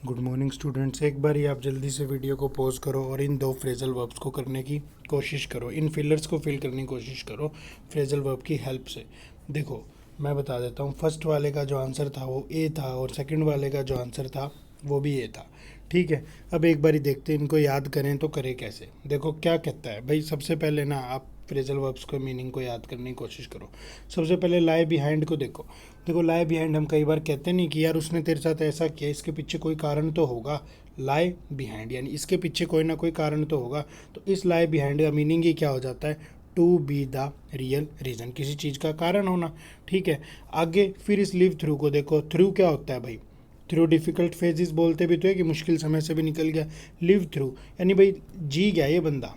Good morning students. एक बार ही आप जल्दी से वीडियो को पॉज करो और इन दो फ्रेजल वर्ब्स को करने की कोशिश करो, इन फिलर्स को फिल करने की कोशिश करो फ्रेजल वर्ब की हेल्प से। देखो मैं बता देता हूँ, फर्स्ट वाले का जो आंसर था वो ए था और सेकंड वाले का जो आंसर था वो भी ए था। ठीक है, अब एक बारी देखते हैं इनको याद करें तो करें कैसे। देखो क्या कहता है भाई, सबसे पहले ना आप फ्रेजल वर्ब्स को मीनिंग को याद करने की कोशिश करो। सबसे पहले लाई बिहाइंड को देखो। देखो लाई बिहाइंड हम कई बार कहते नहीं कि यार उसने तेरे साथ ऐसा किया, इसके पीछे कोई कारण तो होगा। लाई बिहाइंड यानी इसके पीछे कोई ना कोई कारण तो होगा। तो इस लाई बिहाइंड का मीनिंग ही क्या हो जाता है? To be the real reason, किसी चीज़ का कारण होना। ठीक है, आगे फिर इस लिव थ्रू को देखो। थ्रू क्या होता है भाई? थ्रू डिफ़िकल्ट फेजेस बोलते भी तो है कि मुश्किल समय से भी निकल गया। लिव थ्रू यानी भाई जी गया ये बंदा।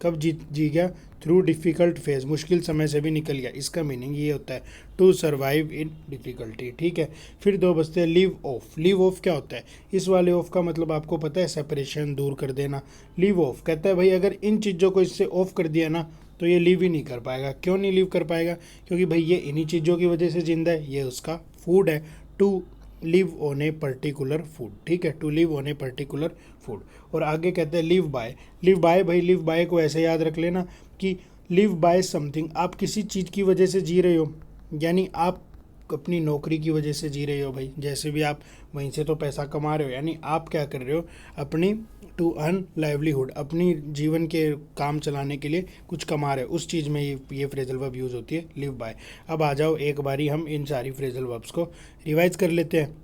कब जी गया? थ्रू डिफ़िकल्ट फेज, मुश्किल समय से भी निकल गया। इसका मीनिंग ये होता है टू सर्वाइव इन डिफ़िकल्टी। ठीक है, फिर दो बचते हैं लिव ऑफ। लिव ऑफ क्या होता है? इस वाले ऑफ का मतलब आपको पता है, सेपरेशन, दूर कर देना। लिव ऑफ कहता है भाई अगर इन चीज़ों को इससे ऑफ कर दिया ना तो ये लिव ही नहीं कर पाएगा। क्यों नहीं लिव कर पाएगा? क्योंकि भाई ये इन्हीं चीज़ों की वजह से जिंदा है, ये उसका फूड है। To live on a particular food. ठीक है, to live on a particular food. और आगे कहते हैं लिव बाय। लिव बाय भाई, लिव बाय को ऐसे याद रख लेना कि लिव बाय समथिंग, आप किसी चीज़ की वजह से जी रहे हो, यानी आप अपनी नौकरी की वजह से जी रहे हो भाई। जैसे भी आप वहीं से तो पैसा कमा रहे हो, यानी आप क्या कर रहे हो? अपनी टू अर्न लाइवलीहुड, अपनी जीवन के काम चलाने के लिए कुछ कमा रहे हो, उस चीज़ में ये फ्रेजल वर्ब यूज़ होती है, लिव बाय। अब आ जाओ एक बारी हम इन सारी फ्रेजल वर्ब्स को रिवाइज कर लेते हैं।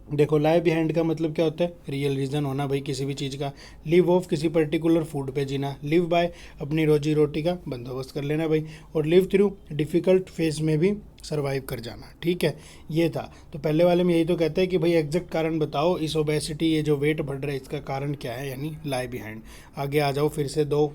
देखो लाई बिहाइंड का मतलब क्या होता है? रियल रीज़न होना भाई किसी भी चीज़ का। लिव ऑफ किसी पर्टिकुलर फूड पे जीना। लिव बाय अपनी रोजी रोटी का बंदोबस्त कर लेना भाई। और लिव थ्रू डिफ़िकल्ट फेज में भी सर्वाइव कर जाना। ठीक है, ये था। तो पहले वाले में यही तो कहता है कि भाई एग्जैक्ट कारण बताओ, इस ओबेसिटी, ये जो वेट बढ़ रहा है इसका कारण क्या है, यानी लाई बिहाइंड। आगे आ जाओ फिर से दो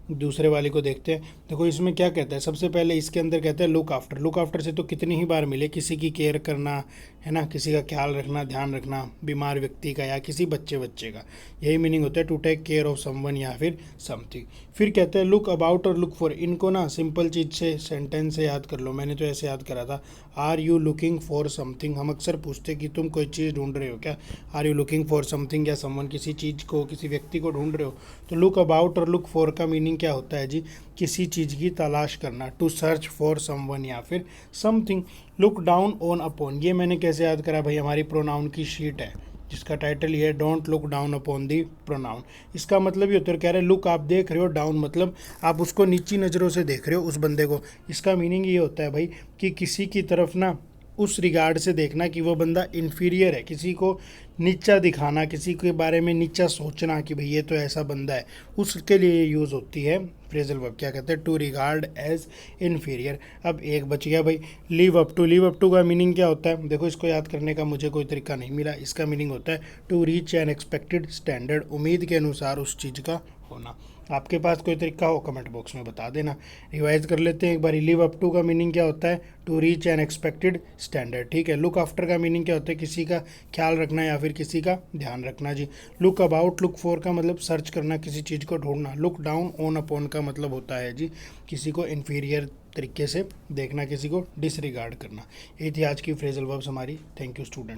दूसरे वाले को देखते हैं। देखो इसमें क्या कहता है, सबसे पहले इसके अंदर कहता है लुक आफ्टर। लुक आफ्टर से तो कितनी ही बार मिले, किसी की केयर करना है ना, किसी का ख्याल रखना, ध्यान रखना, बीमार व्यक्ति का या किसी बच्चे का, यही मीनिंग होता है to take care of someone या फिर समथिंग। फिर कहते हैं लुक अबाउट और लुक फॉर। इनको ना सिंपल चीज़ से, सेंटेंस से याद कर लो। मैंने तो ऐसे याद करा था, are you looking for something. हम अक्सर पूछते कि तुम कोई चीज़ ढूंढ रहे हो क्या? Are you looking for something या समवन, किसी चीज़ को, किसी व्यक्ति को ढूंढ रहे हो। तो लुक अबाउट और लुक फॉर का मीनिंग क्या होता है जी? किसी चीज़ की तलाश करना, टू सर्च फॉर समवन या फिर something. Look down on upon, ये मैंने कैसे याद करा भाई? हमारी प्रोनाउन की शीट है जिसका टाइटल ये है don't look down upon the pronoun. इसका मतलब ये होता है, कह रहे लुक आप देख रहे हो, डाउन मतलब आप उसको नीची नज़रों से देख रहे हो उस बंदे को। इसका मीनिंग ये होता है भाई कि किसी की तरफ ना उस रिगार्ड से देखना कि वो बंदा इन्फीरियर है, किसी को नीचा दिखाना, किसी के बारे में नीचा सोचना कि भाई ये तो ऐसा बंदा है, उसके लिए यूज़ होती है फ्रेजल वर्ब। क्या कहते हैं? To regard as inferior. अब एक बच गया भाई, live up to. Live up to का मीनिंग क्या होता है? देखो इसको याद करने का मुझे कोई तरीका नहीं मिला। इसका मीनिंग होता है to reach an expected standard, उम्मीद के अनुसार उस चीज़ का होना। आपके पास कोई तरीका हो कमेंट बॉक्स में बता देना। रिवाइज कर लेते हैं एक बार। लिव अप टू का मीनिंग क्या होता है? To reach an expected standard. ठीक है, लुक आफ्टर का मीनिंग क्या होता है? किसी का ख्याल रखना या फिर किसी का ध्यान रखना जी। लुक अबाउट, लुक फॉर का मतलब सर्च करना, किसी चीज़ को ढूंढना। लुक डाउन ऑन अपॉन का मतलब होता है जी किसी को इन्फीरियर तरीके से देखना, किसी को डिसरिगार्ड करना। ये थी आज की फ्रेजल वर्ब्स हमारी। Thank you student.